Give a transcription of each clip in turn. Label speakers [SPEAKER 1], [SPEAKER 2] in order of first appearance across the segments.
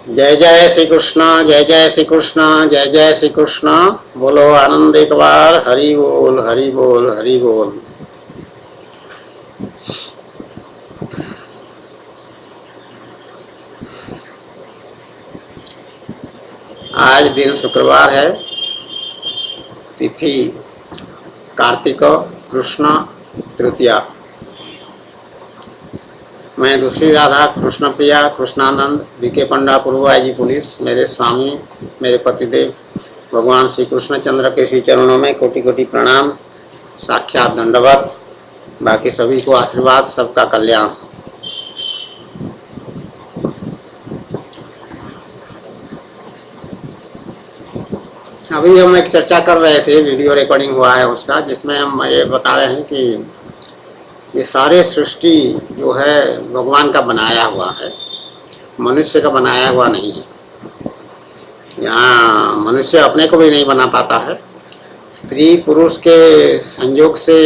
[SPEAKER 1] जय जय श्री कृष्ण, जय जय श्री कृष्ण, जय जय श्री कृष्ण। बोलो आनंद एक बार, हरि बोल हरि बोल हरि बोल। आज दिन शुक्रवार है, तिथि कार्तिक कृष्ण तृतीया। मैं दूसरी राधा कृष्ण प्रिया कृष्णानंद बीके पंडा पूर्व आईजी पुलिस, मेरे स्वामी मेरे पतिदेव भगवान श्री कृष्ण चंद्र के श्री चरणों में कोटि कोटि प्रणाम, साक्षात दंडवत। बाकी सभी को आशीर्वाद, सबका कल्याण। अभी हम एक चर्चा कर रहे थे, वीडियो रिकॉर्डिंग हुआ है उसका, जिसमें हम ये बता रहे हैं कि ये सारे सृष्टि जो है भगवान का बनाया हुआ है, मनुष्य का बनाया हुआ नहीं है। यहाँ मनुष्य अपने को भी नहीं बना पाता है। स्त्री पुरुष के संयोग से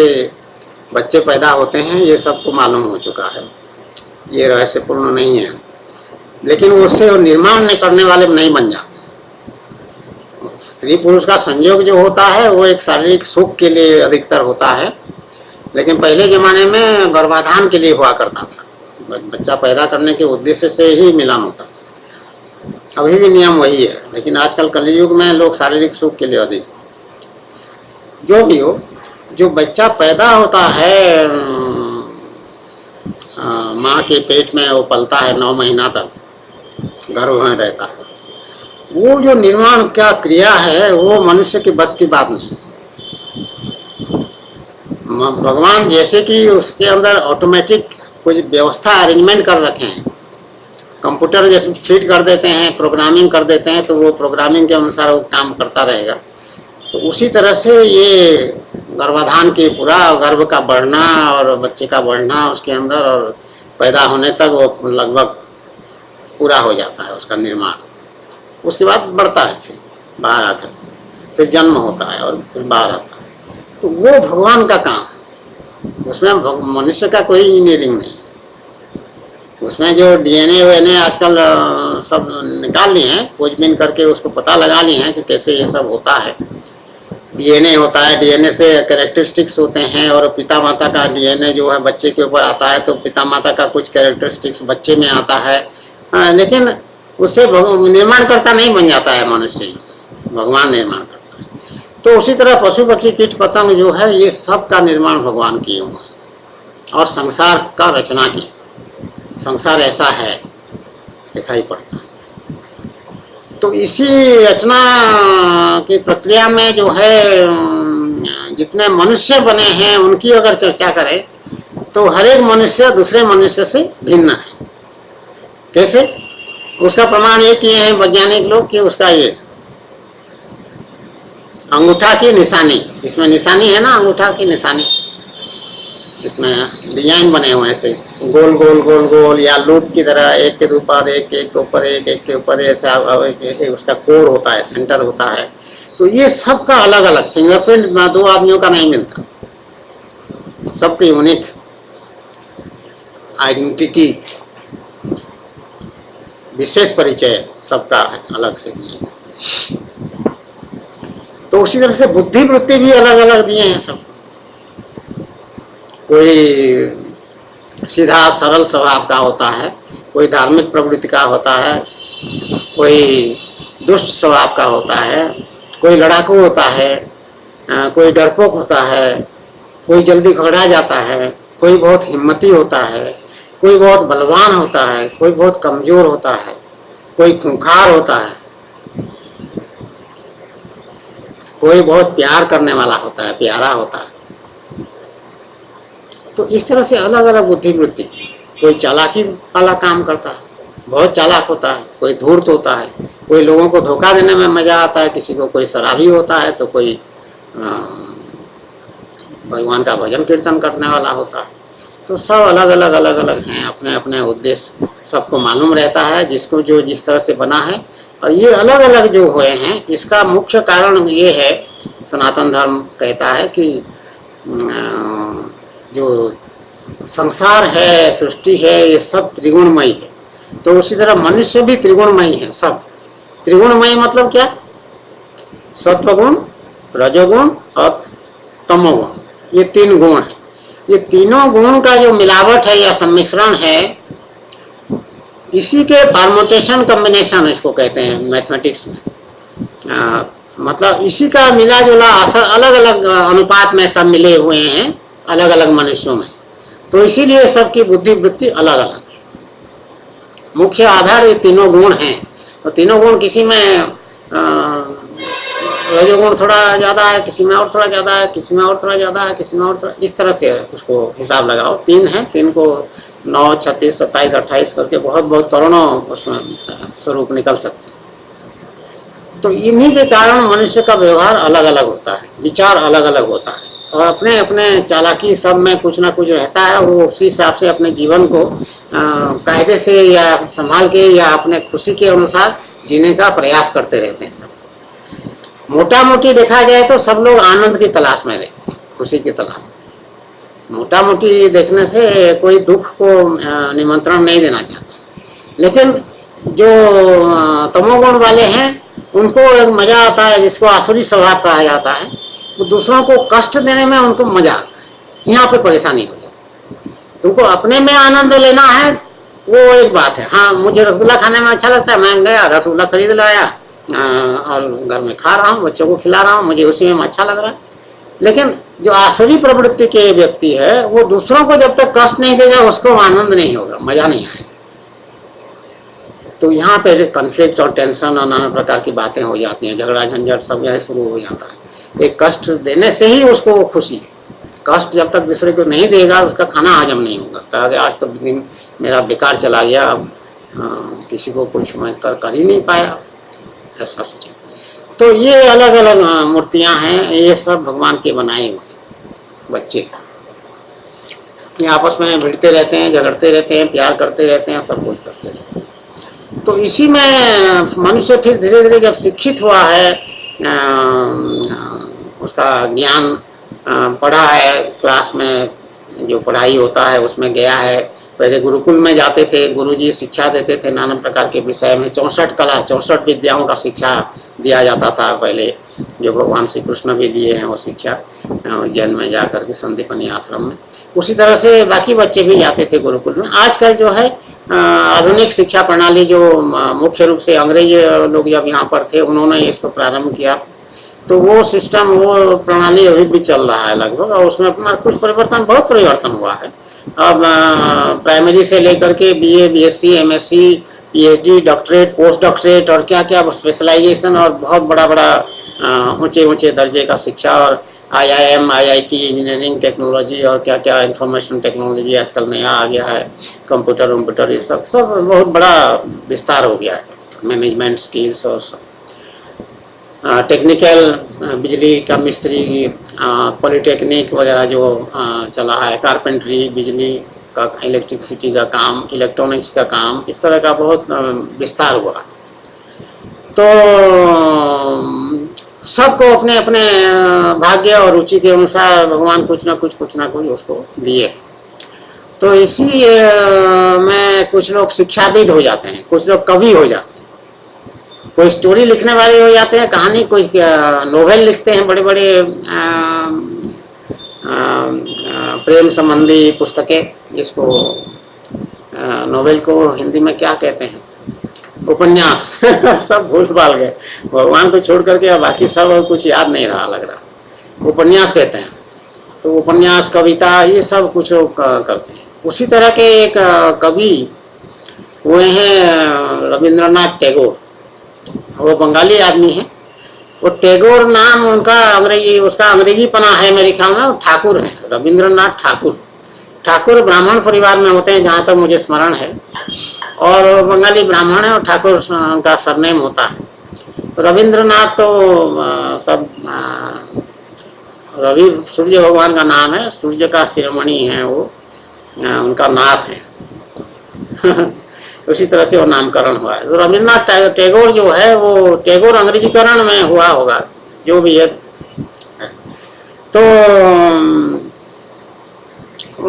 [SPEAKER 1] बच्चे पैदा होते हैं, ये सबको मालूम हो चुका है, ये रहस्यपूर्ण नहीं है। लेकिन उससे निर्माण करने वाले नहीं बन जाते। स्त्री पुरुष का संयोग जो होता है वो एक शारीरिक सुख के लिए अधिकतर होता है, लेकिन पहले जमाने में गर्भाधान के लिए हुआ करता था। बच्चा पैदा करने के उद्देश्य से ही मिलन होता था। अभी भी नियम वही है, लेकिन आजकल कलयुग में लोग शारीरिक सुख के लिए अधिक। जो भी हो, जो बच्चा पैदा होता है माँ के पेट में, वो पलता है 9 महीना तक, गर्भ में रहता है। वो जो निर्माण क्या क्रिया है वो मनुष्य की बस की बात नहीं। भगवान जैसे कि उसके अंदर ऑटोमेटिक कुछ व्यवस्था अरेंजमेंट कर रखे हैं, कंप्यूटर जैसे फिट कर देते हैं, प्रोग्रामिंग कर देते हैं, तो वो प्रोग्रामिंग के अनुसार वो काम करता रहेगा। तो उसी तरह से ये गर्भाधान के पूरा गर्भ का बढ़ना और बच्चे का बढ़ना उसके अंदर और पैदा होने तक वो लगभग पूरा हो जाता है उसका निर्माण। उसके बाद बढ़ता है, फिर बाहर आकर फिर जन्म होता है और फिर बाहर आता है। तो वो भगवान का काम, उसमें मनुष्य का कोई इंजीनियरिंग नहीं। उसमें जो डीएनए वीएनए आजकल सब निकाल लिए हैं, खोजबीन करके उसको पता लगा लिए हैं कि कैसे ये सब होता है। डीएनए होता है, डीएनए से कैरेक्टरिस्टिक्स होते हैं, और पिता माता का डीएनए जो है बच्चे के ऊपर आता है, तो पिता माता का कुछ कैरेक्टरिस्टिक्स बच्चे में आता है। लेकिन उससे निर्माण करता नहीं बन जाता है मनुष्य, भगवान निर्माण करता है। तो उसी तरह पशु पक्षी कीट पतंग जो है, ये सब का निर्माण भगवान किए हुए हैं और संसार का रचना की। संसार ऐसा है दिखाई पड़ता है। तो इसी रचना की प्रक्रिया में जो है जितने मनुष्य बने हैं उनकी अगर चर्चा करें तो हर एक मनुष्य दूसरे मनुष्य से भिन्न है। कैसे? उसका प्रमाण ये किए हैं वैज्ञानिक लोग कि उसका ये अंगूठा की निशानी, इसमें निशानी है ना, अंगूठा की निशानी, इसमें डिजाइन बने हुए ऐसे गोल गोल गोल गोल या लूप की तरह, एक के ऊपर एक, एक के ऊपर एक, एक के ऊपर ऐसा उसका कोर होता है, सेंटर होता है। तो ये सबका अलग अलग फिंगरप्रिंट 2 आदमियों का नहीं मिलता, सबकी यूनिक आइडेंटिटी, विशेष परिचय सबका है, अलग से दिए। तो उसी तरह से बुद्धि वृत्ति भी अलग अलग दिए हैं सब। कोई सीधा सरल स्वभाव का होता है, कोई धार्मिक प्रवृत्ति का होता है, कोई दुष्ट स्वभाव का होता है, कोई लड़ाकू होता है, कोई डरपोक होता है, कोई जल्दी घबरा जाता है, कोई बहुत हिम्मती होता है, कोई बहुत बलवान होता है, कोई बहुत कमजोर होता है, कोई खूंखार होता है, कोई बहुत प्यार करने वाला होता है, प्यारा होता है। तो इस तरह से अलग अलग बुद्धि वृत्ति। कोई चालाकी वाला काम करता है, बहुत चालाक होता है, कोई धूर्त होता है, कोई लोगों को धोखा देने में मजा आता है किसी को, कोई शराबी होता है, तो कोई भगवान का भजन कीर्तन करने वाला होता है। तो सब अलग अलग हैं, अपने अपने उद्देश्य सबको मालूम रहता है, जिसको जो जिस तरह से बना है। और ये अलग अलग जो हुए हैं, इसका मुख्य कारण ये है, सनातन धर्म कहता है कि जो संसार है, सृष्टि है, ये सब त्रिगुणमयी है। तो उसी तरह मनुष्य भी त्रिगुणमयी है। सब त्रिगुणमयी मतलब क्या? सत्वगुण, रजोगुण और तमोगुण, ये 3 गुण है। ये तीनों गुण का जो मिलावट है या सम्मिश्रण है, इसी के परम्यूटेशन कॉम्बिनेशन इसको कहते हैं मैथमेटिक्स में। मतलब इसी का मिला जुला असर अलग अलग अनुपात में सब मिले हुए हैं अलग अलग मनुष्यों में, तो इसीलिए सबकी बुद्धि वृत्ति अलग अलग है। मुख्य आधार ये तीनों गुण हैं। तो तीनों गुण किसी में रजोगुण थोड़ा ज्यादा है, किसी में और थोड़ा ज्यादा है, किसी में और थोड़ा ज्यादा है, किसी में और थोड़ा, इस तरह से उसको हिसाब लगाओ। 3 है, 3 को 9, 36, 27, 28 करके बहुत बहुत करोड़ों उसमें स्वरूप निकल सकते हैं। तो इन्हीं के कारण मनुष्य का व्यवहार अलग अलग होता है, विचार अलग अलग होता है, और अपने अपने चालाकी सब में कुछ ना कुछ रहता है। वो उसी हिसाब से अपने जीवन को कायदे से या संभाल के या अपने खुशी के अनुसार जीने का प्रयास करते रहते हैं। सब मोटा मोटी देखा जाए तो सब लोग आनंद की तलाश में रहते हैं, खुशी की तलाश। मोटा मोटी देखने से कोई दुख को निमंत्रण नहीं देना चाहता, लेकिन जो तमोगुण वाले हैं उनको एक मजा आता है, जिसको आसुरी स्वभाव कहा जाता है। वो दूसरों को कष्ट देने में उनको मजा आता है, यहाँ पे परेशानी हो जाती। तुमको अपने में आनंद लेना है वो एक बात है। हाँ, मुझे रसगुल्ला खाने में अच्छा लगता है, मैं गया रसगुल्ला खरीद लाया और घर में खा रहा हूँ, बच्चों को खिला रहा हूँ, मुझे उसी में अच्छा लग रहा है। लेकिन जो आसुरी प्रवृत्ति के व्यक्ति है वो दूसरों को जब तक कष्ट नहीं देगा उसको आनंद नहीं होगा, मजा नहीं आएगा। तो यहाँ पे कॉन्फ्लिक्ट और टेंशन और नाना प्रकार की बातें हो जाती हैं, झगड़ा झंझट सब यह शुरू हो जाता है। एक कष्ट देने से ही उसको खुशी, कष्ट जब तक दूसरे को नहीं देगा उसका खाना हजम नहीं होगा। कहा आज तो दिन मेरा बेकार चला गया, किसी को कुछ मैं कर ही नहीं पाया, ऐसा सोचे। तो ये अलग अलग मूर्तियां हैं, ये सब भगवान के बनाए हुए बच्चे, ये आपस में भिड़ते रहते हैं, झगड़ते रहते हैं, प्यार करते रहते हैं, सब कुछ करते रहते हैं। तो इसी में मनुष्य फिर धीरे धीरे जब शिक्षित हुआ है, उसका ज्ञान पढ़ा है, क्लास में जो पढ़ाई होता है उसमें गया है। पहले गुरुकुल में जाते थे, गुरुजी शिक्षा देते थे नाना प्रकार के विषय में। 64 कला 64 विद्याओं का शिक्षा दिया जाता था पहले, जो भगवान श्री कृष्ण भी दिए हैं वो शिक्षा उज्जैन में जाकर के संदीपनी आश्रम में। उसी तरह से बाकी बच्चे भी जाते थे गुरुकुल में। आजकल जो है आधुनिक शिक्षा प्रणाली, जो मुख्य रूप से अंग्रेज लोग जब यहाँ पर थे उन्होंने इसको प्रारंभ किया, तो वो सिस्टम, वो प्रणाली अभी भी चल रहा है लगभग, और उसमें अपना कुछ परिवर्तन, बहुत परिवर्तन हुआ है। अब प्राइमरी से लेकर के BA, BSc, MSc, PhD, doctorate, post doctorate और क्या क्या स्पेशलाइजेशन, और बहुत बड़ा बड़ा ऊंचे ऊंचे दर्जे का शिक्षा, और IIM, IIT, इंजीनियरिंग टेक्नोलॉजी और क्या क्या इंफॉर्मेशन टेक्नोलॉजी आजकल नया आ गया है, कंप्यूटर ये सब बहुत बड़ा विस्तार हो गया है। मैनेजमेंट स्किल्स और सब टेक्निकल, बिजली का मिस्त्री, पॉलिटेक्निक वगैरह जो चला है, कारपेंट्री, बिजली का, इलेक्ट्रिसिटी का काम, इलेक्ट्रॉनिक्स का काम, इस तरह का बहुत विस्तार हुआ। तो सबको अपने अपने भाग्य और रुचि के अनुसार भगवान कुछ ना कुछ उसको दिए। तो इसी में कुछ लोग शिक्षाविद हो जाते हैं, कुछ लोग कवि हो जाते हैं, कोई स्टोरी लिखने वाले हो जाते हैं, कहानी, कोई नोवेल लिखते हैं, बड़े बड़े प्रेम संबंधी पुस्तकें, जिसको नोवेल को हिंदी में क्या कहते हैं, उपन्यास सब भूल भाल गए, भगवान को छोड़ करके बाकी सब कुछ याद नहीं रहा, लग रहा। उपन्यास कहते हैं, तो उपन्यास, कविता, ये सब कुछ करते हैं। उसी तरह के एक कवि हुए हैं रविंद्रनाथ टैगोर। वो बंगाली आदमी है। वो टैगोर नाम उनका उसका अंग्रेजी पना है मेरे ख्याल में, ठाकुर है, रविंद्रनाथ ठाकुर। ठाकुर ब्राह्मण परिवार में होते हैं जहाँ तक मुझे स्मरण है, और बंगाली ब्राह्मण है, और ठाकुर का सरनेम होता है। रविंद्रनाथ तो सब रवि सूर्य भगवान का नाम है, सूर्य का शिरोमणि है वो, उनका नाथ है। उसी तरह से वो नामकरण हुआ है। तो रविंद्रनाथ टैगोर जो है वो टैगोर अंग्रेजीकरण में हुआ होगा, जो भी है। तो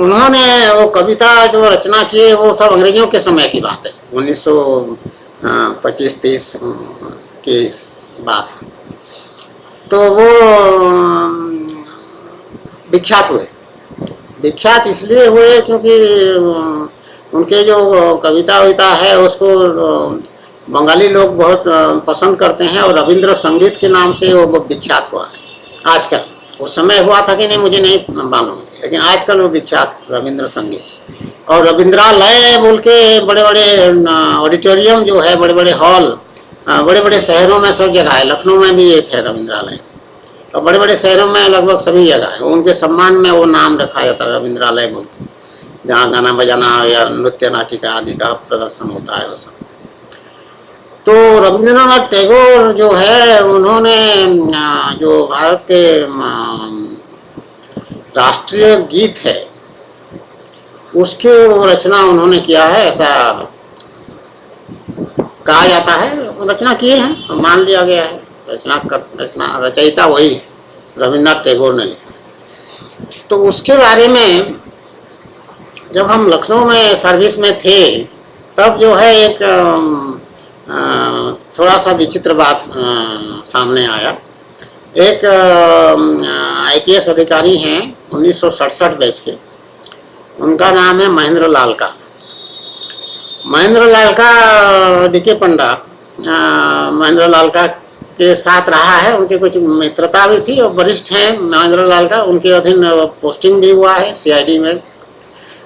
[SPEAKER 1] उन्होंने वो कविता जो रचना किए वो सब अंग्रेजों के समय की बात है, 1925-30 की बात है। तो वो विख्यात हुए। विख्यात इसलिए हुए क्योंकि उनके जो कविता वविता है उसको बंगाली लोग बहुत पसंद करते हैं, और रविंद्र संगीत के नाम से वो विख्यात हुआ है आजकल। उस समय हुआ था कि नहीं मुझे नहीं मालूम, लेकिन आजकल वो विख्यात रविंद्र संगीत। और रविंद्रालय बोल के बड़े बड़े ऑडिटोरियम जो है, बड़े बड़े हॉल बड़े बड़े शहरों में सब जगह है। लखनऊ में भी एक है रविंद्रालय, और बड़े बड़े शहरों में लगभग सभी जगह है। उनके सम्मान में वो नाम रखा जाता है रविंद्रालय बोल के, जहाँ गाना बजाना या नृत्य नाटिका आदि का प्रदर्शन होता है वो सब। तो रविंद्रनाथ टैगोर जो है, उन्होंने जो भारत के राष्ट्रीय गीत है उसके रचना उन्होंने किया है, ऐसा कहा जाता है। रचना किए हैं, मान लिया गया है। रचना रचयिता वही रविन्द्रनाथ टैगोर ने लिखा। तो उसके बारे में जब हम लखनऊ में सर्विस में थे तब जो है एक थोड़ा सा विचित्र बात सामने आया। एक IPS अधिकारी हैं 1967 बैच के, उनका नाम है महेंद्र लाल का। महेंद्र लाल का DK पंडा महेंद्र लाल का के साथ रहा है, उनकी कुछ मित्रता भी थी, और वरिष्ठ हैं महेंद्र लाल का। उनके अधीन पोस्टिंग भी हुआ है CID में,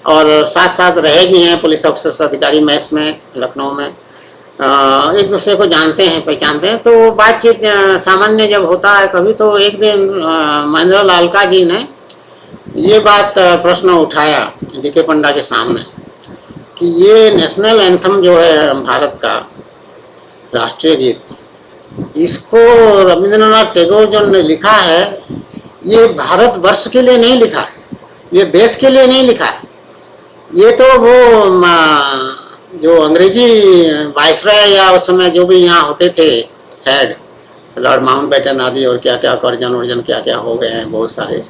[SPEAKER 1] और साथ साथ रहे भी हैं पुलिस अफसर्स अधिकारी मैस में लखनऊ में। एक दूसरे को जानते हैं, पहचानते हैं। तो बातचीत सामान्य जब होता है कभी, तो एक दिन महेंद्र लालका जी ने ये बात प्रश्न उठाया DK पंडा के सामने कि ये नेशनल एंथम जो है भारत का राष्ट्रीय गीत, इसको रविंद्रनाथ टैगोर जो ने लिखा है, ये भारत वर्ष के लिए नहीं लिखा है, ये देश के लिए नहीं लिखा है। ये तो वो जो अंग्रेजी वाइसराय या उस समय जो भी यहाँ होते थे हेड, लॉर्ड माउंटबेटन आदि और क्या क्या कर्जन वर्जन क्या क्या हो गए हैं बहुत सारे,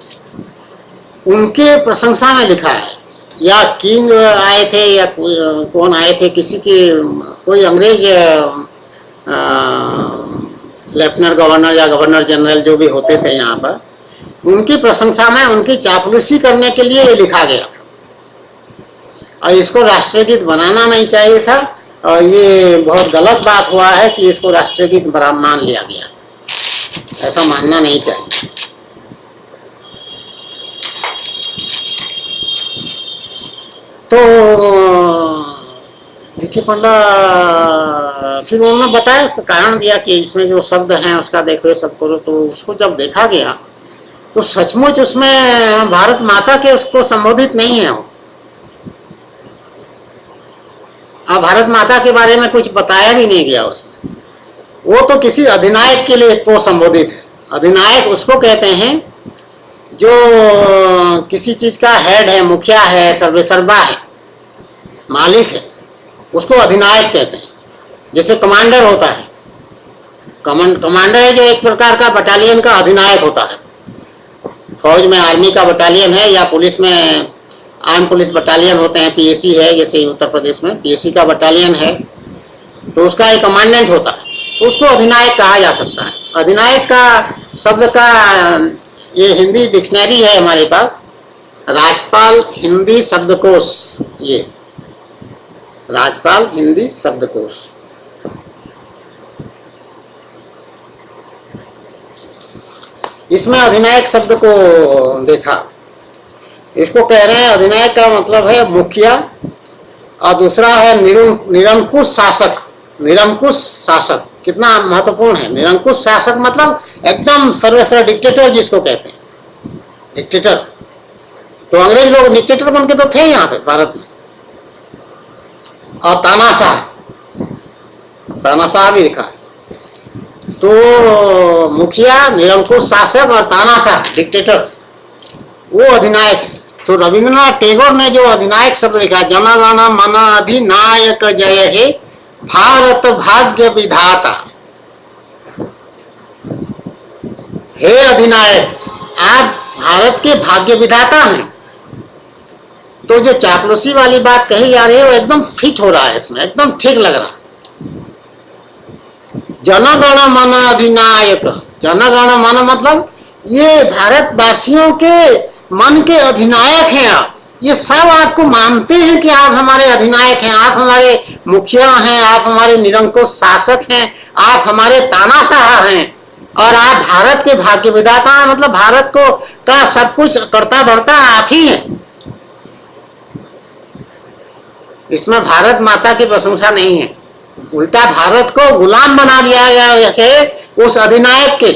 [SPEAKER 1] उनके प्रशंसा में लिखा है। या किंग आए थे या कौन आए थे, किसी के कोई अंग्रेज लेफ्टिनेंट गवर्नर या गवर्नर जनरल जो भी होते थे यहाँ पर, उनकी प्रशंसा में उनकी चापलूसी करने के लिए ये लिखा गया था। और इसको राष्ट्रीय गीत बनाना नहीं चाहिए था, और ये बहुत गलत बात हुआ है कि इसको राष्ट्रीय गीत मान लिया गया, ऐसा मानना नहीं चाहिए। तो DK पंडा फिर उन्होंने बताया, उसका कारण दिया कि इसमें जो शब्द हैं उसका देखो ये सब करो। तो उसको जब देखा गया तो सचमुच उसमें भारत माता के उसको संबोधित नहीं है। अब भारत माता के बारे में कुछ बताया भी नहीं गया उसमें। वो तो किसी अधिनायक के लिए को संबोधित है। अधिनायक उसको कहते हैं जो किसी चीज का हेड है, मुखिया है, सर्वेसर्वा है, मालिक है, उसको अधिनायक कहते हैं। जैसे कमांडर होता है, कमांडर है जो एक प्रकार का बटालियन का अधिनायक होता है। फौज में आर्मी का बटालियन है, या पुलिस में आर्म पुलिस बटालियन होते हैं, PAC है जैसे उत्तर प्रदेश में PAC का बटालियन है, तो उसका एक कमांडेंट होता है, तो उसको अधिनायक कहा जा सकता है। अधिनायक का शब्द का ये हिंदी डिक्शनरी है हमारे पास, राजपाल हिंदी शब्दकोश, ये राजपाल हिंदी शब्दकोश। इसमें अधिनायक शब्द को देखा, इसको कह रहे हैं अधिनायक का मतलब है मुखिया, और दूसरा है निरंकुश शासक। निरंकुश शासक कितना महत्वपूर्ण है। निरंकुश शासक मतलब एकदम सर्वश्रेष्ठ डिक्टेटर जिसको कहते हैं, डिक्टेटर। तो अंग्रेज लोग डिक्टेटर बन के तो थे यहाँ पे भारत में। और तानाशाह भी लिखा है। तो मुखिया, निरंकुश शासक और तानाशाह डिक्टेटर, वो अधिनायक है। तो रविंद्रनाथ टैगोर ने जो अधिनायक शब्द लिखा, जन गण मन अधिनायक जय हे भारत भाग्य विधाता। हे अधिनायक, आप भारत के भाग्य विधाता हैं। तो जो चापलूसी वाली बात कही जा रही है वो एकदम फिट हो रहा है, इसमें एकदम ठीक लग रहा है। जनगण मन अधिनायक, जनगण मन मतलब ये भारतवासियों के मन के अधिनायक हैं आप। ये सब आपको मानते हैं कि आप हमारे अधिनायक हैं, आप हमारे मुखिया हैं, आप हमारे निरंकुश शासक हैं, आप हमारे तानाशाह हैं, और आप भारत के भाग्य विधाता हैं। मतलब भारत को का सब कुछ करता धरता आप ही हैं। इसमें भारत माता की प्रशंसा नहीं है, उल्टा भारत को गुलाम बना दिया गया है उस अधिनायक के,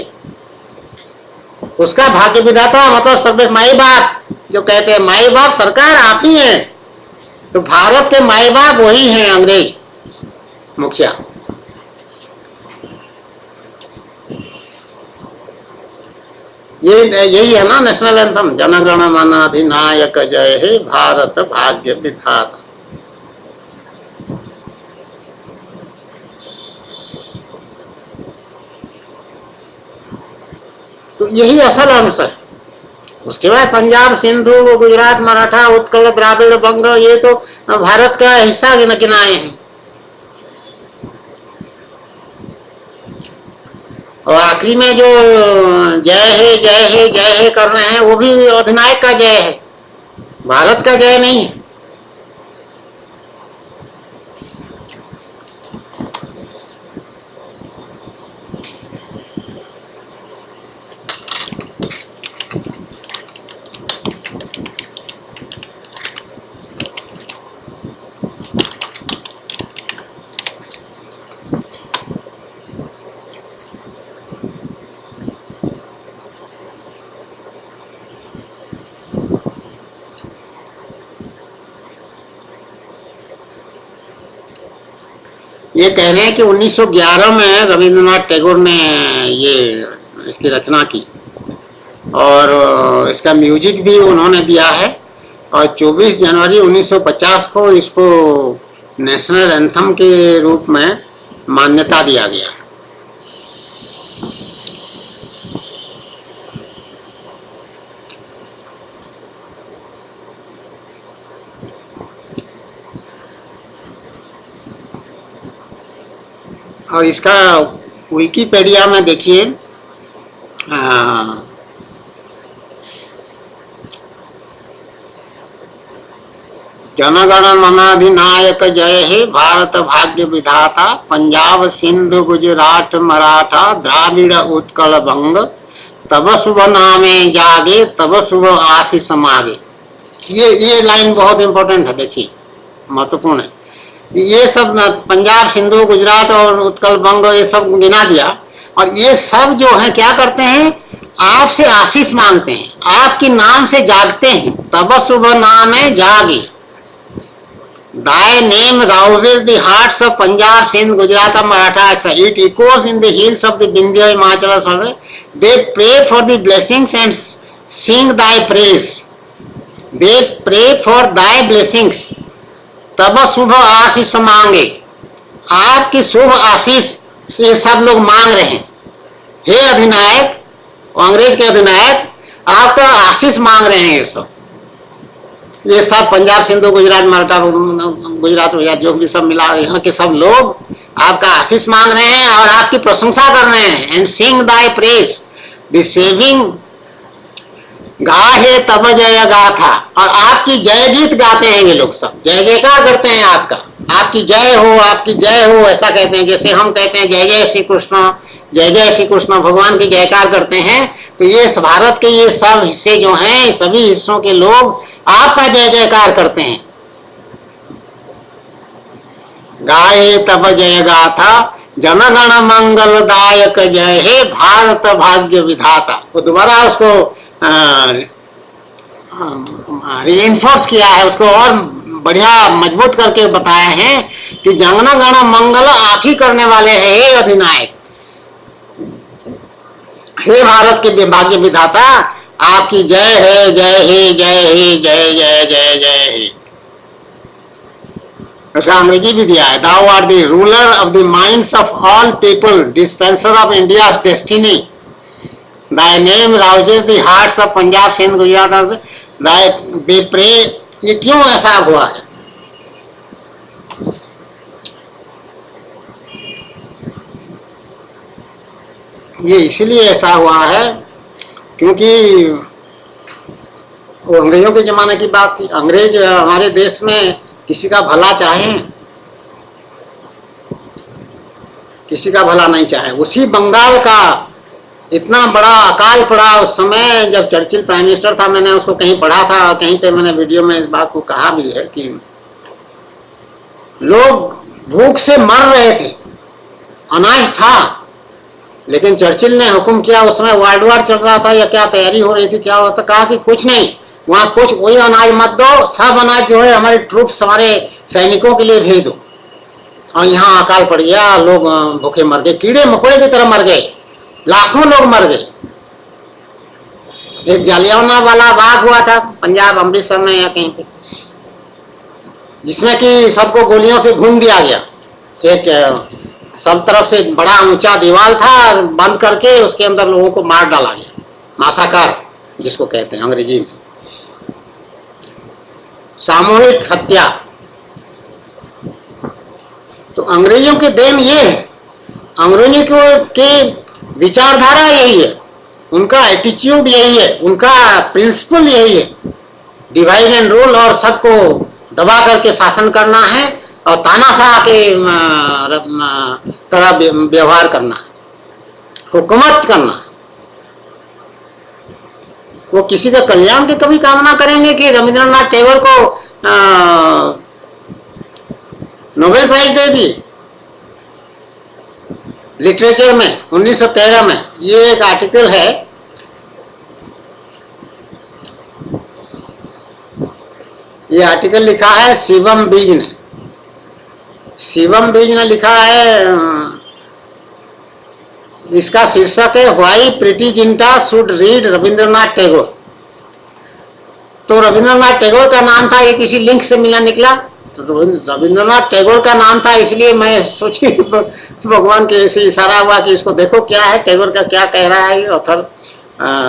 [SPEAKER 1] उसका भाग्य विधाता मतलब सर्वे माई बाप जो कहते हैं, माई बाप सरकार आप ही हैं। तो भारत के माई बाप वही हैं अंग्रेज मुखिया। यही है ना नेशनल एंथम, जनगण मन अधिनायक जय हे भारत भाग्य विधाता। तो यही असल अंश है। उसके बाद पंजाब, सिंधु, गुजरात, मराठा, उत्कल, द्राविड़, बंग, ये तो भारत का हिस्सा गिनाए हैं। और आखिरी में जो जय हे जय हे जय हे कर रहे हैं वो भी अधिनायक का जय है, भारत का जय नहीं है। ये कह रहे हैं कि 1911 में रविंद्रनाथ टैगोर ने ये इसकी रचना की और इसका म्यूजिक भी उन्होंने दिया है, और 24 जनवरी 1950 को इसको नेशनल एंथम के रूप में मान्यता दिया गया। और इसका विकिपीडिया में देखिए, जनगण मन अधिनायक जय हे भारत भाग्य विधाता, पंजाब सिंधु गुजरात मराठा द्राविड़ उत्कल बंग, तब शुभ नामे जागे तब शुभ आशीष मागे। ये लाइन बहुत इंपॉर्टेंट है, देखिए महत्वपूर्ण है। ये सब पंजाब, सिंधु, गुजरात और उत्कल बंग ये सब गिना दिया, और ये सब जो है क्या करते हैं, आपसे आशीष मांगते हैं, आपके नाम से जागते हैं। तब शुभ नाम है जागे, Thy name rouses the hearts of Punjab, Sindh, Gujarat and Maratha. It echoes in the hills of the Vindhya, Himachal. They pray for the blessings and sing thy praise. They pray for thy blessings. तब शुभ आशीष मांगे, आपकी शुभ आशीष ये सब लोग मांग रहे हैं। हे अधिनायक, अंग्रेज के अधिनायक, आपका आशीष मांग रहे हैं। ये सब पंजाब, सिंधु, गुजरात, मराठा, गुजरात जो भी सब मिला, यहाँ के सब लोग आपका आशीष मांग रहे हैं और आपकी प्रशंसा कर रहे हैं। And sing by praise the saving, गाहे तब जय गाथा, और आपकी जय गीत गाते हैं। ये लोग सब जय जयकार करते हैं आपका, आपकी जय हो, आपकी जय हो, ऐसा कहते हैं। जैसे हम कहते हैं जय जय श्री कृष्ण, जय जय श्री कृष्ण, भगवान की जयकार करते हैं। तो ये भारत के ये सब हिस्से जो हैं, सभी हिस्सों के लोग आपका जय जयकार करते हैं। गाये तब जय गाथा, जनगण मंगलदायक जय हे भारत भाग्य विधाता। वो दोबारा उसको रीइंफोर्स किया है, उसको और बढ़िया मजबूत करके बताया है कि जनगण मंगल आप ही करने वाले हैं। हे अधिनायक, हे भारत के भाग्य विधाता, आपकी जय है, जय हे, जय हे, जय जय जय जय हे। उसका अंग्रेजी भी दिया है। Thou art the ruler of the minds of all people, dispenser of India's destiny. Thy name rouses the hearts of Punjab, Sindh, Gujarat. They pray ये क्यों ऐसा हुआ है? ये इसलिए ऐसा हुआ है क्योंकि वो अंग्रेजों के जमाने की बात थी। अंग्रेज हमारे देश में किसी का भला चाहें, किसी का भला नहीं चाहे। उसी बंगाल का इतना बड़ा अकाल पड़ा उस समय जब चर्चिल प्राइम मिनिस्टर था। मैंने उसको कहीं पढ़ा था, कहीं पे मैंने वीडियो में इस बात को कहा भी है कि लोग भूख से मर रहे थे, अनाज था, लेकिन चर्चिल ने हुक्म किया, उसमें वर्ल्ड वॉर चल रहा था या क्या तैयारी हो रही थी, क्या होता, कहा कि कुछ नहीं, वहां कुछ कोई अनाज मत दो, सब अनाज जो है हमारे ट्रूप्स, हमारे सैनिकों के लिए भेज दो। और यहाँ अकाल पड़ गया, लोग भूखे मर गए, कीड़े मकोड़े की तरह मर गए, लाखों लोग मर गए। एक जालियांवाला वाला बाग हुआ था पंजाब, अमृतसर में या कहीं पे, जिसमें कि सबको गोलियों से भून दिया गया। एक सब तरफ से बड़ा ऊंचा दीवार था, बंद करके उसके अंदर लोगों को मार डाला गया, मासाकार जिसको कहते हैं अंग्रेजी में, सामूहिक हत्या। तो अंग्रेजों के देन ये है, अंग्रेजों के विचारधारा यही है, उनका एटीट्यूड यही है, उनका प्रिंसिपल यही है, डिवाइड एंड रूल, और सबको दबा करके शासन करना है और तानाशाह के तरह व्यवहार करना, हुकूमत करना। वो किसी का कल्याण की कभी कामना करेंगे कि रविंद्रनाथ टैगोर को नोबेल प्राइज दे दी लिटरेचर में 1913 में। ये एक आर्टिकल है, ये आर्टिकल लिखा है शिवम बीज ने, शिवम बीज ने लिखा है, इसका शीर्षक है why Preity Zinta should read Rabindranath Tagore. तो रविंद्रनाथ टैगोर का नाम था, ये किसी लिंक से मिला निकला, तो रविंद्रनाथ टैगोर का नाम था, इसलिए मैं सोची भगवान के ऐसे इशारा हुआ कि इसको देखो क्या है, टैगोर का क्या कह रहा है ये ऑथर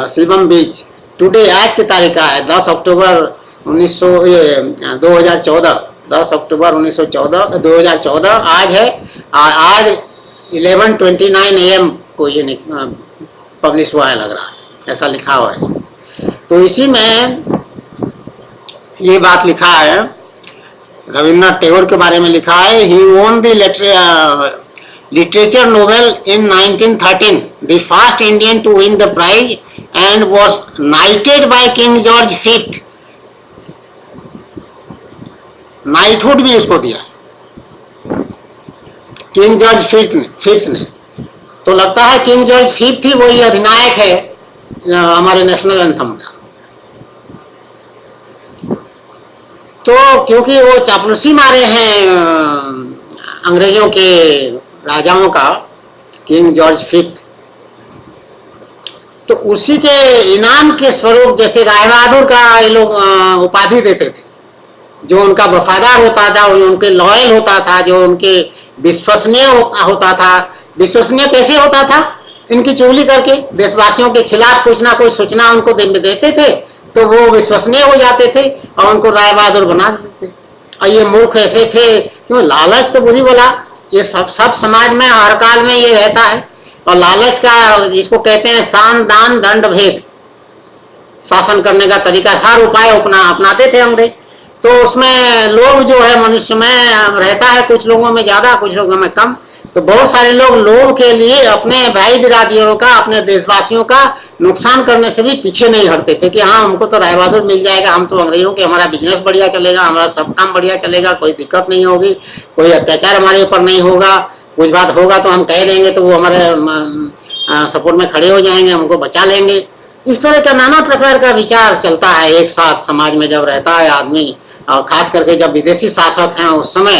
[SPEAKER 1] शिवम बीज। टुडे, आज की तारीख का है 10 अक्टूबर 2014, 10 अक्टूबर 2014 आज है। आज 11:29 AM को ये पब्लिश हुआ है, लग रहा है, ऐसा लिखा हुआ है। तो इसी में ये बात लिखा है, रविन्द्रनाथ टैगोर के बारे में लिखा है, he won the literature Nobel in 1913, the first Indian to win the prize and was knighted by king George V। Knighthood भी उसको दिया किंग जॉर्ज फिफ्थ ने। तो लगता है किंग जॉर्ज V ही वही अधिनायक है हमारे नेशनल एंथम का। तो क्योंकि वो चापलूसी मारे हैं अंग्रेजों के राजाओं का, किंग जॉर्ज V, तो उसी के इनाम के स्वरूप जैसे राय बहादुर का ये लोग उपाधि देते थे, जो उनका वफादार होता था, जो उनके लॉयल होता था, जो उनके विश्वसनीय होता था। विश्वसनीय कैसे होता था? इनकी चुगली करके देशवासियों के खिलाफ कुछ ना कुछ सूचना उनको देते थे, तो वो विश्वसनीय हो जाते थे और उनको राय बहादुर बना देते थे। और ये मूर्ख ऐसे थे, क्यों? लालच तो बुरी बोला, ये सब समाज में हर काल में ये रहता है। और लालच का, इसको कहते हैं सान दान दंड भेद, शासन करने का तरीका, हर उपाय अपनाते थे अंग्रेज। तो उसमें लोग जो है मनुष्य में रहता है, कुछ लोगों में ज्यादा, कुछ लोगों में कम। तो बहुत सारे लोग लोभ के लिए अपने भाई बिरादियों का, अपने देशवासियों का नुकसान करने से भी पीछे नहीं हटते थे कि हाँ हमको तो राय बहादुर मिल जाएगा, हम तो अंग्रेजों के, हमारा बिजनेस बढ़िया चलेगा, हमारा सब काम बढ़िया चलेगा, कोई दिक्कत नहीं होगी, कोई अत्याचार हमारे ऊपर नहीं होगा, कुछ बात होगा तो हम कह देंगे तो वो हमारे सपोर्ट में खड़े हो जाएंगे, हमको बचा लेंगे। इस तरह का नाना प्रकार का विचार चलता है एक साथ समाज में जब रहता है आदमी, और खास करके जब विदेशी शासक हैं उस समय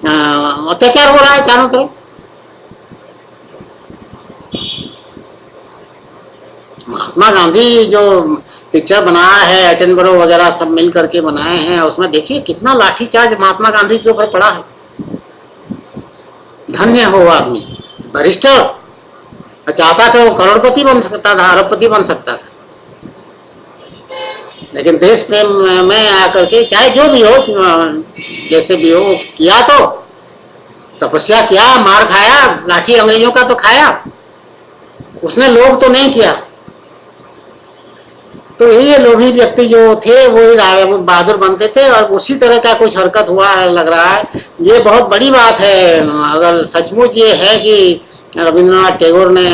[SPEAKER 1] अत्याचार हो रहा है चारों तरफ। महात्मा गांधी जो पिक्चर बनाया है, एटनबरो वगैरह सब मिल करके बनाए हैं, उसमें देखिए कितना लाठीचार्ज महात्मा गांधी के ऊपर पड़ा है। धन्य हो आदमी, बैरिस्टर, चाहता था वो करोड़पति बन सकता था, अरबपति बन सकता था। लेकिन देश प्रेम में आकर के चाहे जो भी हो, जैसे भी हो, किया तो तपस्या किया, मार खाया, लाठी अंग्रेजों का तो खाया, उसने लोभ तो नहीं किया। तो ये लोभी व्यक्ति जो थे वो ही बहादुर बनते थे, और उसी तरह का कुछ हरकत हुआ लग रहा है। ये बहुत बड़ी बात है। अगर सचमुच ये है कि रविंद्रनाथ टैगोर ने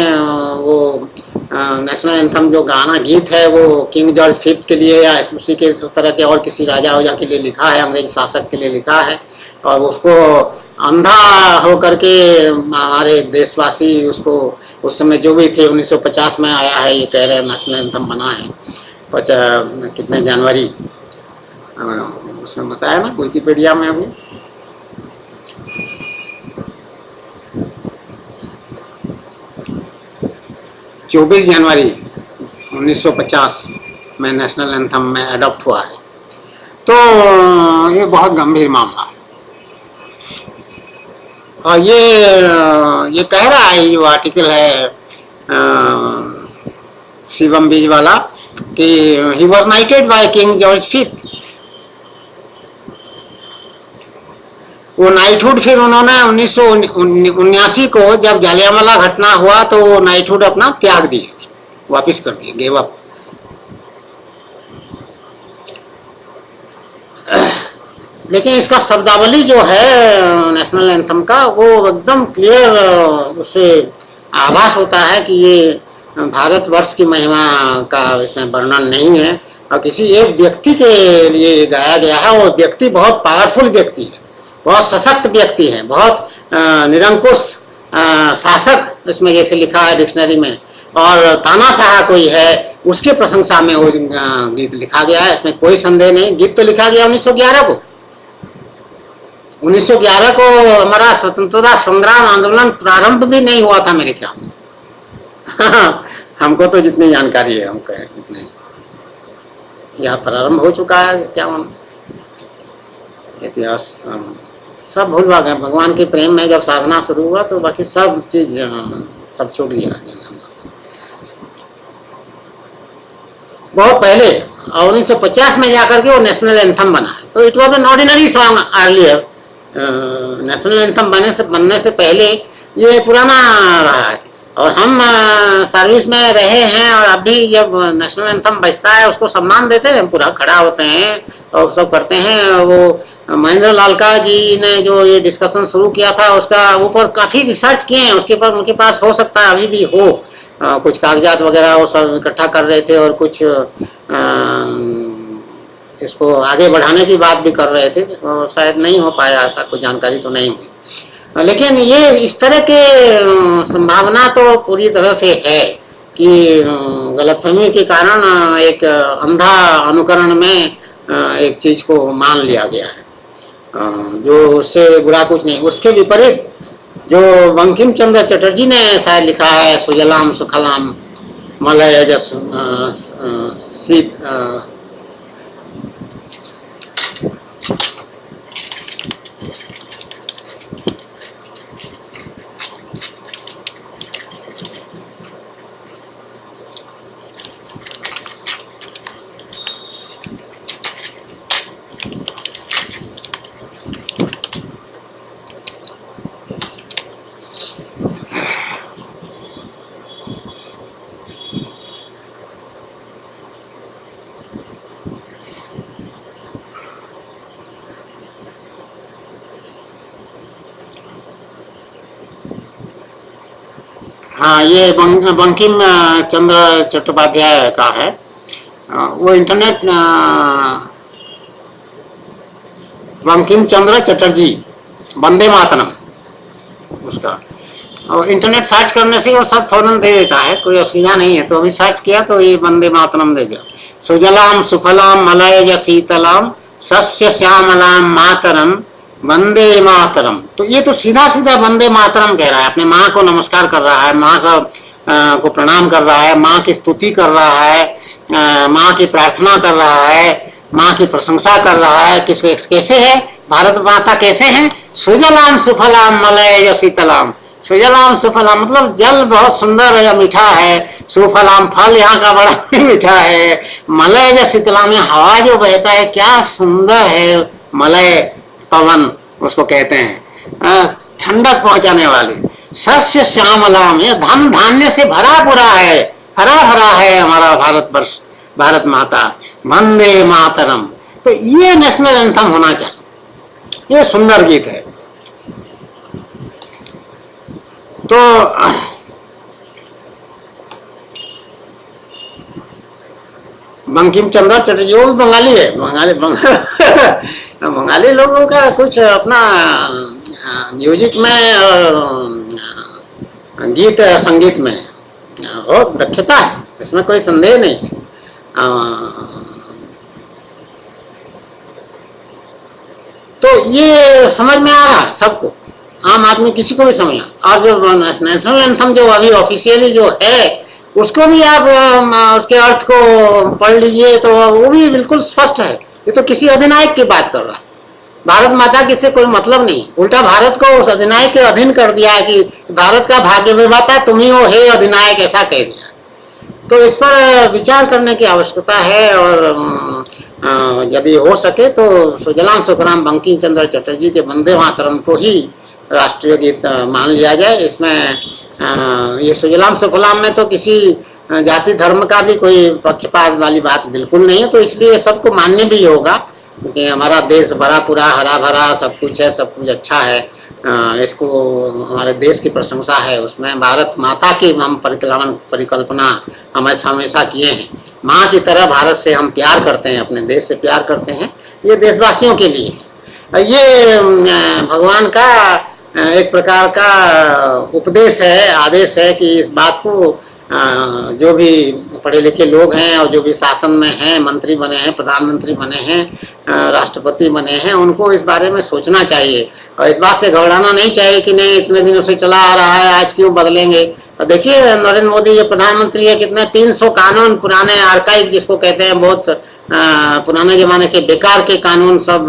[SPEAKER 1] वो नेशनल एंथम जो गाना गीत है वो किंग जॉर्ज फिफ्थ के लिए या उसी के तरह के और किसी राजा वजा के लिए लिखा है, अंग्रेज शासक के लिए लिखा है, और उसको अंधा हो करके हमारे देशवासी उसको उस समय जो भी थे 1950 में आया है, ये कह रहे हैं नेशनल एंथम बना है कितने जनवरी, उसमें बताया ना विकिपीडिया में अभी। चौबीस जनवरी 1950 में नेशनल एंथम में अडॉप्ट हुआ है। तो ये बहुत गंभीर मामला है, और ये कह रहा है, जो आर्टिकल है शिवम बीज वाला, कि he was knighted by king George fifth. वो नाइटहुड फिर उन्होंने 1979 को जब जालियांवाला घटना हुआ तो वो नाइटहुड अपना त्याग दिए, वापिस कर दिए, गेव अप। लेकिन इसका शब्दावली जो है नेशनल एंथम का वो एकदम क्लियर, उससे आभास होता है कि ये भारतवर्ष की महिमा का इसमें वर्णन नहीं है, और किसी एक व्यक्ति के लिए गाया गया है। वो व्यक्ति बहुत पावरफुल व्यक्ति है, बहुत सशक्त व्यक्ति है, बहुत निरंकुश शासक, इसमें जैसे लिखा है डिक्शनरी में, और तानाशाह कोई है, उसके प्रशंसा में वो गीत लिखा गया है, इसमें कोई संदेह नहीं। गीत तो लिखा गया 1911 को। 1911 को हमारा स्वतंत्रता संग्राम आंदोलन प्रारंभ भी नहीं हुआ था मेरे ख्याल में। हमको तो जितनी जानकारी है हम कहें उतने, यह प्रारंभ हो चुका है, क्या इतिहास सब भूल भाग है। भगवान के प्रेम में जब साधना शुरू हुआ तो बाकी सब चीज सब छोड़ दिया। बहुत पहले 1950 में जाकर के वो नेशनल एंथम बना है। तो it was an ordinary song earlier. National anthem बनने से पहले ये पुराना रहा है, और हम सर्विस में रहे हैं, और अभी जब नेशनल एंथम बजता है उसको सम्मान देते हैं, पूरा खड़ा होते हैं और सब करते हैं। वो महेंद्र लालका जी ने जो ये डिस्कशन शुरू किया था उसका ऊपर काफ़ी रिसर्च किए हैं, उसके पर उनके पास हो सकता है अभी भी हो कुछ कागजात वगैरह, वो सब इकट्ठा कर रहे थे, और कुछ इसको आगे बढ़ाने की बात भी कर रहे थे, और शायद नहीं हो पाया, ऐसा कोई जानकारी तो नहीं हुई। लेकिन ये इस तरह के संभावना तो पूरी तरह से है कि गलतफहमी के कारण एक अंधा अनुकरण में एक चीज को मान लिया गया है, जो उससे बुरा कुछ नहीं। उसके विपरीत जो बंकिम चंद्र चटर्जी ने शायद लिखा है, सुजलाम सुखलाम मलयज शीत, हाँ, ये बंकिम चंद्र चट्टोपाध्याय का है। वो इंटरनेट बंकिम चंद्र चटर्जी वंदे मातरम उसका, और इंटरनेट सर्च करने से वो सब फौरन दे देता है, कोई असुविधा नहीं है। तो अभी सर्च किया तो ये वंदे मातरम दे दिया। सुजलाम सुफलाम मलयज शीतलाम सस्य श्यामलाम मातरम वंदे मातरम। तो ये तो सीधा सीधा वंदे मातरम कह रहा है, अपने माँ को नमस्कार कर रहा है, माँ का को प्रणाम कर रहा है, माँ की स्तुति कर रहा है, माँ की प्रार्थना कर रहा है, माँ की प्रशंसा कर रहा है। कैसे है भारत माता, कैसे हैं? सुजलाम सुफलाम मलयज शीतलाम सुजलाम सुफलाम मतलब जल बहुत सुंदर है या मीठा है, सुफलाम फल यहाँ का बड़ा मीठा है, मलय जो शीतलाम हवा जो बहता है क्या सुंदर है, मलय पवन उसको कहते हैं, ठंडक पहुंचाने वाली। सस्य श्यामलाम ये धन धान्य से भरा पूरा है, हरा भरा है हमारा भारतवर्ष, भारत माता। वंदे मातरम, तो ये नेशनल एंथम होना चाहिए, ये सुंदर गीत है। तो बंकिम चंद्र चटर्जी वो भी बंगाली है, बंगाली लोगों का कुछ अपना म्यूजिक में और गीत संगीत में बहुत दक्षता है, इसमें कोई संदेह नहीं है। तो ये समझ में आ रहा है सबको, आम आदमी किसी को भी समझ में। और जो नेशनल एंथम जो अभी ऑफिशियली जो है उसको भी आप उसके अर्थ को पढ़ लीजिए तो वो भी बिल्कुल स्पष्ट है। ये तो किसी अधिनायक की बात कर रहा है, भारत माता की से कोई मतलब नहीं, उल्टा भारत को उस अधिनायक के अधीन कर दिया है कि भारत का भाग्य विधाता तुम ही हो हे अधिनायक, ऐसा कह दिया। तो इस पर विचार करने की आवश्यकता है और यदि हो सके तो सुजलाम सुफलाम बंकिम चंद्र चटर्जी के वंदे मातरम को ही राष्ट्रीय गीत मान लिया जाए। इसमें ये सुजलाम सुफलाम में तो किसी जाति धर्म का भी कोई पक्षपात वाली बात बिल्कुल नहीं है, तो इसलिए सबको मानने भी होगा कि हमारा देश भरा पूरा हरा भरा सब कुछ है, सब कुछ अच्छा है। इसको हमारे देश की प्रशंसा है, उसमें भारत माता की हम परिकल्पना हमेशा किए हैं। माँ की तरह भारत से हम प्यार करते हैं, अपने देश से प्यार करते हैं, ये देशवासियों के लिए ये भगवान का एक प्रकार का उपदेश है, आदेश है कि इस बात को जो भी पढ़े लिखे लोग हैं और जो भी शासन में हैं, मंत्री बने हैं, प्रधानमंत्री बने हैं, राष्ट्रपति बने हैं, उनको इस बारे में सोचना चाहिए और इस बात से घबराना नहीं चाहिए कि नहीं इतने दिनों से चला आ रहा है, आज क्यों बदलेंगे। तो देखिए नरेंद्र मोदी ये प्रधानमंत्री है, कितने 300 कानून पुराने आर्काइव जिसको कहते हैं, बहुत पुराने जमाने के बेकार के कानून सब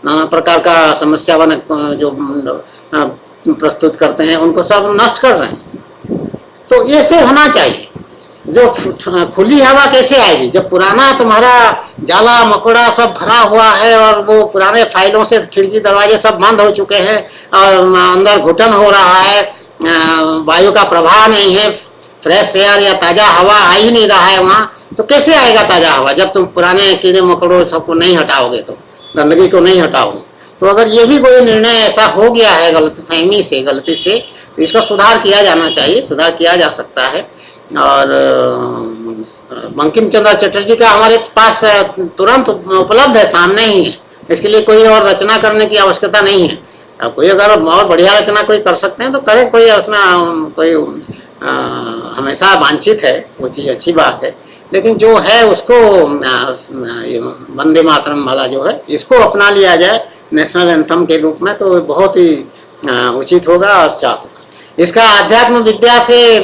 [SPEAKER 1] नाना प्रकार का समस्या बने जो प्रस्तुत करते हैं उनको सब नष्ट कर रहे हैं। तो ये से होना चाहिए। जो खुली हवा कैसे आएगी जब पुराना तुम्हारा जाला मकोड़ा सब भरा हुआ है और वो पुराने फाइलों से खिड़की दरवाजे सब बंद हो चुके हैं और अंदर घुटन हो रहा है, वायु का प्रवाह नहीं है, फ्रेश एयर या ताज़ा हवा आ ही नहीं रहा है वहाँ, तो कैसे आएगा ताज़ा हवा जब तुम पुराने कीड़े मकोड़ों सबको नहीं हटाओगे, तो गंदगी को नहीं हटाओगे। तो अगर ये भी कोई निर्णय ऐसा हो गया है गलती से तो इसका सुधार किया जाना चाहिए, सुधार किया जा सकता है। और बंकिम चंद्र चटर्जी का हमारे पास तुरंत उपलब्ध है, सामने ही है, इसके लिए कोई और रचना करने की आवश्यकता नहीं है। कोई अगर और बढ़िया रचना कोई कर सकते हैं तो करें, कोई उसमें कोई हमेशा वांछित है, वो चीज़ अच्छी बात है, लेकिन जो है उसको वंदे मातरम वाला जो है इसको अपना लिया जाए नेशनल एंथम के रूप में, तो बहुत ही उचित होगा और अच्छा होगा। इसका आध्यात्म विद्या से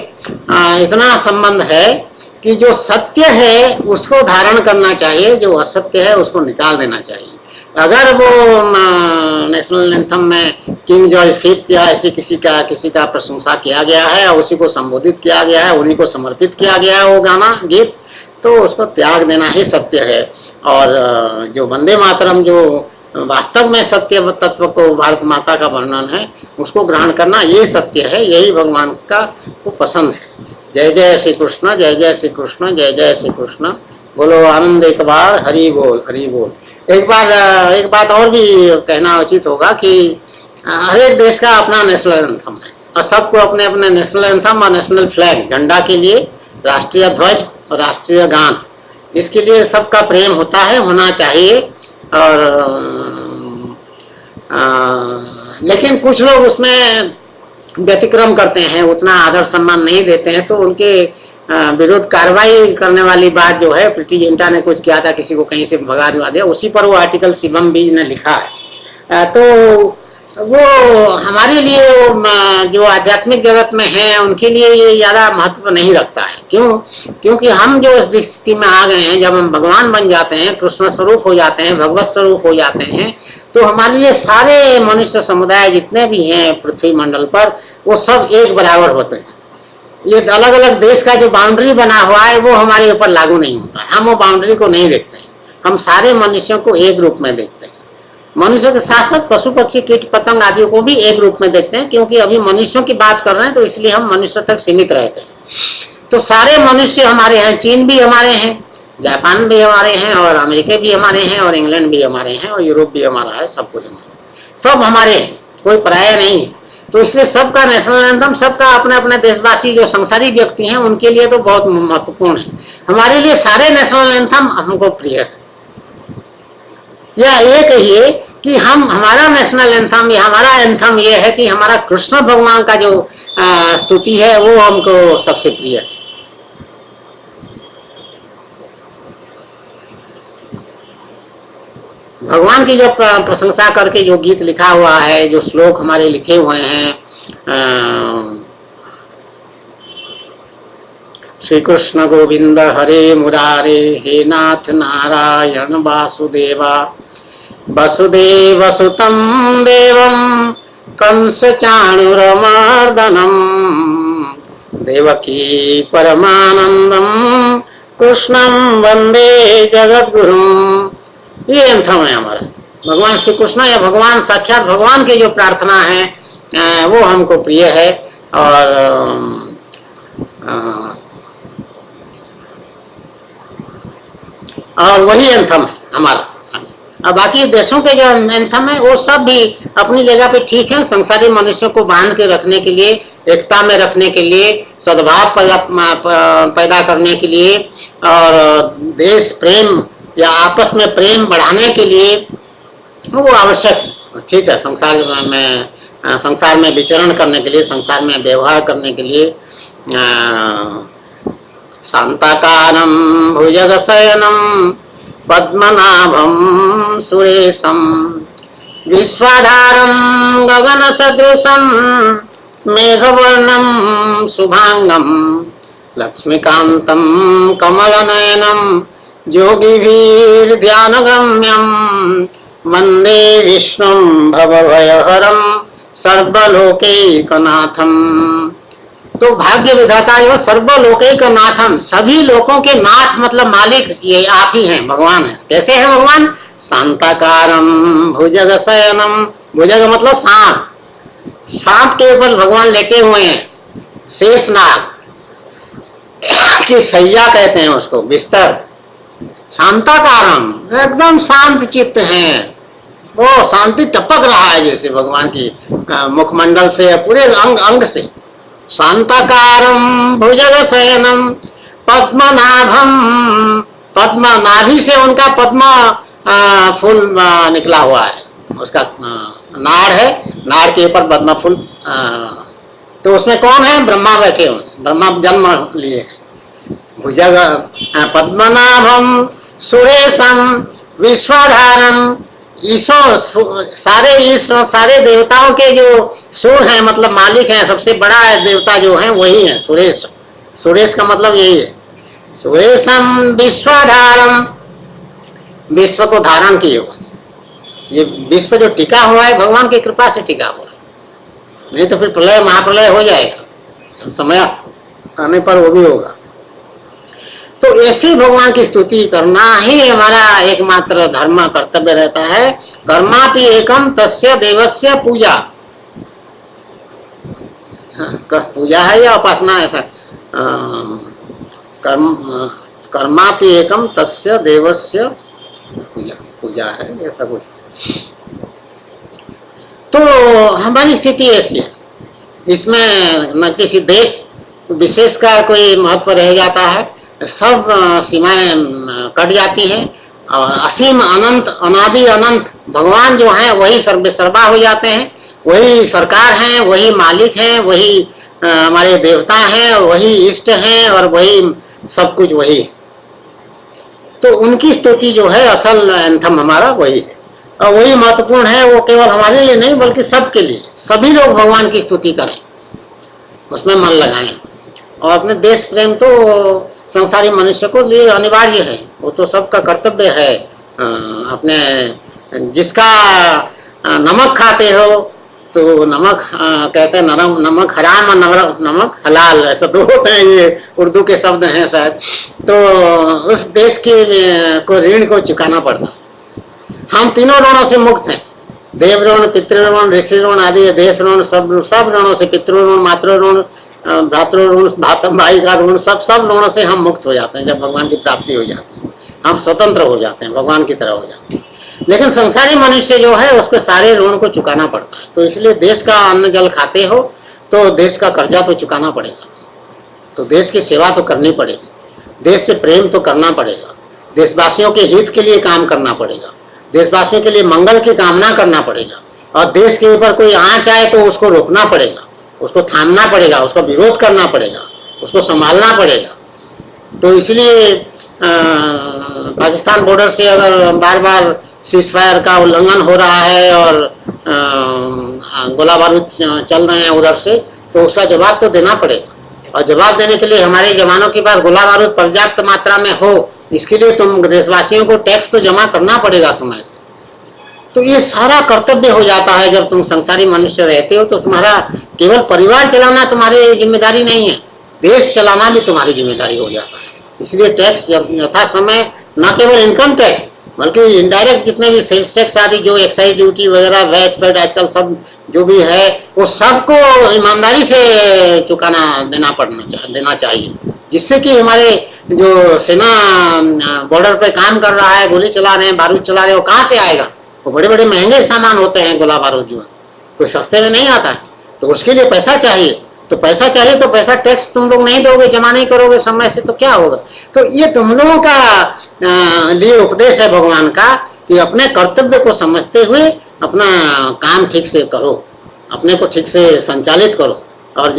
[SPEAKER 1] इतना संबंध है कि जो सत्य है उसको धारण करना चाहिए, जो असत्य है उसको निकाल देना चाहिए। अगर वो नेशनल एंथम में किंग जॉर्ज फिफ्थ या ऐसे किसी का प्रशंसा किया गया है और उसी को संबोधित किया गया है, उन्हीं को समर्पित किया गया है वो गाना गीत, तो उसको त्याग देना ही सत्य है। और जो वंदे मातरम जो वास्तव में सत्य तत्व को भारत माता का वर्णन है उसको ग्रहण करना ये सत्य है, यही भगवान का को पसंद है। जय जय श्री कृष्ण, जय जय श्री कृष्ण, जय जय श्री कृष्ण, बोलो आनंद एक बार, हरि बोल हरि बोल। एक बात और भी कहना उचित होगा कि हर एक देश का अपना नेशनल एंथम है और सबको अपने अपने नेशनल एंथम और नेशनल फ्लैग, झंडा के लिए राष्ट्रीय ध्वज और राष्ट्रीय गान, इसके लिए सबका प्रेम होता है, होना चाहिए। और लेकिन कुछ लोग उसमें व्यतिक्रम करते हैं, उतना आदर सम्मान नहीं देते हैं, तो उनके विरुद्ध कार्रवाई करने वाली बात जो है, प्रीति जिंटा ने कुछ किया था, किसी को कहीं से भगा दिया, उसी पर वो आर्टिकल शिवम बीज ने लिखा है। तो वो हमारे लिए जो आध्यात्मिक जगत में है उनके लिए ये ज़्यादा महत्व नहीं रखता है। क्यों? क्योंकि हम जो इस स्थिति में आ गए हैं, जब हम भगवान बन जाते हैं, कृष्ण स्वरूप हो जाते हैं, भगवत स्वरूप हो जाते हैं, तो हमारे लिए सारे मनुष्य समुदाय जितने भी हैं पृथ्वी मंडल पर, वो सब एक बराबर होते हैं। ये अलग अलग देश का जो बाउंड्री बना हुआ है वो हमारे ऊपर लागू नहीं होता है। हम वो बाउंड्री को नहीं देखते हैं, हम सारे मनुष्यों को एक रूप में देखते हैं। मनुष्य के साथ साथ पशु पक्षी कीट पतंग आदि को भी एक रूप में देखते हैं, क्योंकि अभी मनुष्यों की बात कर रहे हैं तो इसलिए हम मनुष्य तक सीमित रहते हैं। तो सारे मनुष्य हमारे हैं, चीन भी हमारे हैं, जापान भी हमारे हैं, और अमेरिका भी हमारे हैं, और इंग्लैंड भी हमारे हैं, और यूरोप भी हमारा है, सब कुछ हमारा, सब हमारे हैं, कोई पराया नहीं। तो इसलिए सबका नेशनल एंथम, सबका अपने अपने देशवासी जो संसारी व्यक्ति हैं उनके लिए तो बहुत महत्वपूर्ण है। हमारे लिए सारे नेशनल एंथम हमको प्रिय है। या ये कहिए कि हमारा नेशनल एंथम या हमारा एंथम ये है कि हमारा कृष्ण भगवान का जो स्तुति है वो हमको सबसे प्रिय है। भगवान की जो प्रशंसा करके जो गीत लिखा हुआ है, जो श्लोक हमारे लिखे हुए हैं, श्री कृष्ण गोविंद हरे मुरारे, हे नाथ नारायण वासुदेवा, वसुदेव सुतं देवं कंस चाणूरमर्दनम, देवकी परमानंदम कृष्णं वंदे जगद्गुरुम। ये एंथम है हमारा। भगवान श्री कृष्ण या भगवान साक्षात भगवान की जो प्रार्थना है वो हमको प्रिय है, और वही एंथम है हमारा। और बाकी देशों के जो एंथम है वो सब भी अपनी जगह पे ठीक है, संसारी मनुष्यों को बांध के रखने के लिए, एकता में रखने के लिए, सद्भाव पैदा करने के लिए, और देश प्रेम या आपस में प्रेम बढ़ाने के लिए वो आवश्यक है। ठीक है, संसार में विचरण करने के लिए, संसार में व्यवहार करने के लिए। शांताकारं भुजगशयनं पद्मनाभं सुरेशं, विश्वाधारं गगनसदृशं मेघवर्णं शुभांगं, लक्ष्मीकान्तं कमलनयनं योगिभिर्ध्यानगम्यं, वंदे विष्णुं भवभयहरं सर्वलोकैकनाथं। तो भाग्य विधाता जो सर्वलोकैकनाथम, सभी लोगों के नाथ मतलब मालिक ये आप ही हैं, भगवान है। कैसे है भगवान? शांताकारम भुजग शयनम, भुजग मतलब सांप, सांप के ऊपर भगवान लेटे हुए हैं, शेषनाग की सैया कहते हैं उसको, बिस्तर। शांताकारम एकदम शांत चित्त हैं, वो शांति टपक रहा है जैसे भगवान की मुखमंडल से, पूरे अंग अंग से। शांताकारम भुजग शयनम पद्मनाभम, पद्मनाभि से उनका पद्म फूल निकला हुआ है, उसका नाड़ है, नाड़ के ऊपर पद्म फूल। तो उसमें कौन है? ब्रह्मा बैठे हुए, ब्रह्मा जन्म लिए। भुजग पद्मनाभम सुरेशम विश्वाधारम, ईश्वर सारे देवताओं के जो सुर हैं मतलब मालिक हैं, सबसे बड़ा देवता जो है वही है सुरेश। सुरेश का मतलब यही है। सुरेशम विश्वाधारम, विश्व को धारण किए हुए। ये विश्व जो टिका हुआ है भगवान की कृपा से टिका हुआ है, नहीं तो फिर प्रलय महाप्रलय हो जाएगा, समय आने पर वो भी होगा। तो ऐसे भगवान की स्तुति करना ही हमारा एकमात्र धर्म कर्तव्य रहता है। कर्मापि एकम तस्य देवस्य पूजा, पूजा है या उपासना, ऐसा कर्मापि एकम तस्य देवस्य पूजा, पूजा है ऐसा कुछ। तो हमारी स्थिति ऐसी है, इसमें न किसी देश विशेष का कोई महत्व रह जाता है, सब सीमाएं कट जाती हैं, और असीम अनंत अनादि अनंत भगवान जो हैं वही सर्वसर्वा हो जाते हैं, वही सरकार हैं, वही मालिक हैं, वही हमारे देवता हैं, वही इष्ट हैं, और वही सब कुछ वही है। तो उनकी स्तुति जो है असल एंथम हमारा वही है, और वही महत्वपूर्ण है। वो केवल हमारे लिए नहीं बल्कि सबके लिए, सभी लोग भगवान की स्तुति करें, उसमें मन लगाएं। और अपने देश प्रेम तो संसारी मनुष्य को लिए अनिवार्य है, वो तो सबका कर्तव्य है अपने जिसका नमक खाते हो तो नमक कहते हैं नमक हराम और नमक हलाल, ऐसा दो होते हैं, ये उर्दू के शब्द हैं शायद। तो उस देश के को ऋण को चुकाना पड़ता। हम तीनों ऋणों से मुक्त हैं, देव ऋण, पितृ ऋषि ऋण आदि देश ऋण, सब ऋणों से, पितृ ऋण, मातृ ऋण, भ्रातृ ऋण, भाई का ऋण, सब ऋणों से हम मुक्त हो जाते हैं। जब भगवान की प्राप्ति हो जाती है हम स्वतंत्र हो जाते हैं, भगवान की तरह हो जाते हैं। लेकिन संसारी मनुष्य जो है उसको सारे ऋण को चुकाना पड़ता है। तो इसलिए देश का अन्न जल खाते हो तो देश का कर्जा तो चुकाना पड़ेगा, तो देश की सेवा तो करनी पड़ेगी, देश से प्रेम तो करना पड़ेगा, देशवासियों के हित के लिए काम करना पड़ेगा, देशवासियों के लिए मंगल की कामना करना पड़ेगा, और देश के ऊपर कोई आंच आए तो उसको रोकना पड़ेगा, उसको थामना पड़ेगा, उसका विरोध करना पड़ेगा, उसको संभालना पड़ेगा। तो इसलिए पाकिस्तान बॉर्डर से अगर बार बार सीज फायर का उल्लंघन हो रहा है और गोला बारूद चल रहे हैं उधर से, तो उसका जवाब तो देना पड़ेगा। और जवाब देने के लिए हमारे जवानों के पास गोला बारूद पर्याप्त मात्रा में हो, इसके लिए तुम देशवासियों को टैक्स तो जमा करना पड़ेगा समय से। तो ये सारा कर्तव्य हो जाता है। जब तुम संसारी मनुष्य रहते हो तो तुम्हारा केवल परिवार चलाना तुम्हारी जिम्मेदारी नहीं है, देश चलाना भी तुम्हारी जिम्मेदारी हो जाता है। इसलिए टैक्स यथा समय, न केवल इनकम टैक्स बल्कि इनडायरेक्ट जितने भी सेल्स टैक्स आदि, जो एक्साइज ड्यूटी वगैरह, वैट फैट आजकल सब जो भी है, वो सबको ईमानदारी से देना चाहिए, जिससे कि हमारे जो सेना बॉर्डर पे काम कर रहा है, गोली चला रहे हैं, बारूद चला रहे हैं, वो कहाँ से आएगा? वो बड़े बड़े महंगे सामान होते हैं, गोला बारूद जो है कोई सस्ते में नहीं आता है। तो उसके लिए पैसा चाहिए, तो पैसा टैक्स तुम लोग नहीं दोगे, जमा नहीं करोगे समय से, तो क्या होगा? तो ये तुम लोगों का लिए उपदेश है भगवान का कि अपने कर्तव्य को समझते हुए अपना काम ठीक से करो, अपने को ठीक से संचालित करो। और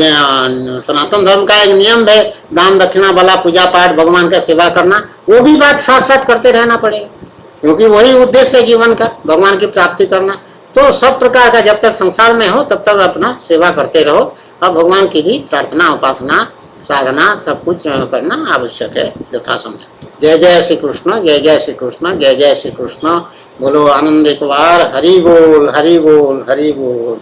[SPEAKER 1] सनातन धर्म का एक नियम है, दान दक्षिणा वाला, पूजा पाठ, भगवान का सेवा करना, वो भी बात साथ साथ करते रहना पड़ेगा, क्योंकि वही उद्देश्य है जीवन का, भगवान की प्राप्ति करना। तो सब प्रकार का जब तक संसार में हो तब तक अपना सेवा करते रहो, और भगवान की भी प्रार्थना, उपासना, साधना सब कुछ करना आवश्यक है यथा समय। जय जय श्री कृष्ण, जय जय श्री कृष्ण, जय जय श्री कृष्ण। बोलो आनंद एक बार, हरि बोल, हरि बोल, हरि बोल।